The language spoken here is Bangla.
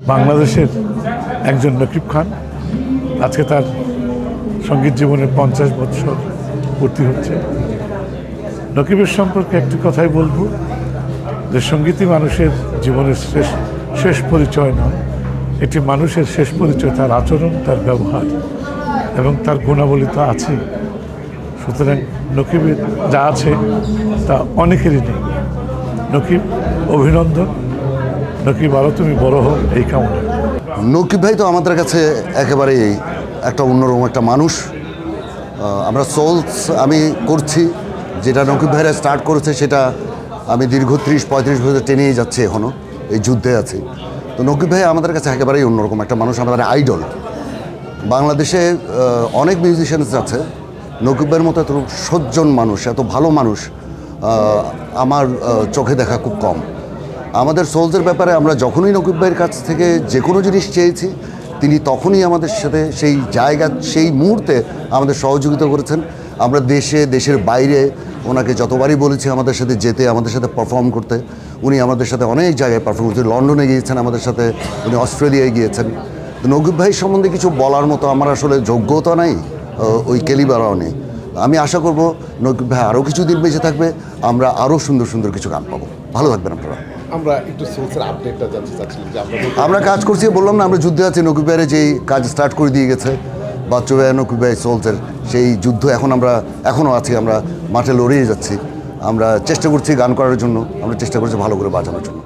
বাংলাদেশের একজন নকিব খান আজকে তার সঙ্গীত জীবনের 50 বছর পূর্তি হচ্ছে। নকিবের সম্পর্কে একটি কথাই বলবো যে সঙ্গীতই মানুষের জীবনের শেষ পরিচয় নয়, এটি মানুষের শেষ পরিচয় তার আচরণ, তার ব্যবহার এবং তার গুণাবলী তো আছে। সুতরাং নকিবের যা আছে তা অনেকেরই নেই। নকিব, অভিনন্দন। নকিব, আরও তুমি বড় হও এই কামনা। নকিব ভাই তো আমাদের কাছে একেবারেই একটা অন্যরকম একটা মানুষ। আমরা সোলস আমি করছি, যেটা নকিব ভাইরা স্টার্ট করেছে সেটা আমি দীর্ঘ 30-35 বছর টেনেই যাচ্ছি, এখনও এই যুদ্ধে আছি। তো নকিব ভাই আমাদের কাছে একেবারেই অন্যরকম একটা মানুষ, আমাদের আইডল। বাংলাদেশে অনেক মিউজিশিয়ানস আছে, নকিব ভাইয়ের মতো এত সজ্জন মানুষ, এত ভালো মানুষ আমার চোখে দেখা খুব কম। আমাদের সোলসের ব্যাপারে আমরা যখনই নকিব ভাইয়ের কাছ থেকে যে কোনো জিনিস চেয়েছি, তিনি তখনই আমাদের সাথে সেই জায়গা, সেই মুহূর্তে আমাদের সহযোগিতা করেছেন। আমরা দেশের বাইরে ওনাকে যতবারই বলেছি আমাদের সাথে যেতে, আমাদের সাথে পারফর্ম করতে, উনি আমাদের সাথে অনেক জায়গায় পারফর্ম করছেন। লন্ডনে গিয়েছেন আমাদের সাথে, উনি অস্ট্রেলিয়ায় গিয়েছেন। নকিব ভাই সম্বন্ধে কিছু বলার মতো আমার আসলে যোগ্যতা নাই, ওই ক্যালিবারও নেই। আমি আশা করব নকিব ভাই আরও কিছুদিন বেঁচে থাকবে, আমরা আরও সুন্দর সুন্দর কিছু গান পাবো। ভালো থাকবেন আপনারা। আমরা একটু সোলসের আপডেটটা জানতে চাচ্ছিলাম যে আমরা কাজ করছি, বললাম না আমরা যুদ্ধে আছি। নকিব ভাইয়ের যেই কাজ স্টার্ট করে দিয়ে গেছে বাচ্চু ভাই, নকিব ভাই সোলসের সেই যুদ্ধ এখনও আছি, আমরা মাঠে লড়িয়ে যাচ্ছি। আমরা চেষ্টা করছি গান করার জন্য, আমরা চেষ্টা করছি ভালো করে বাজানোর জন্য।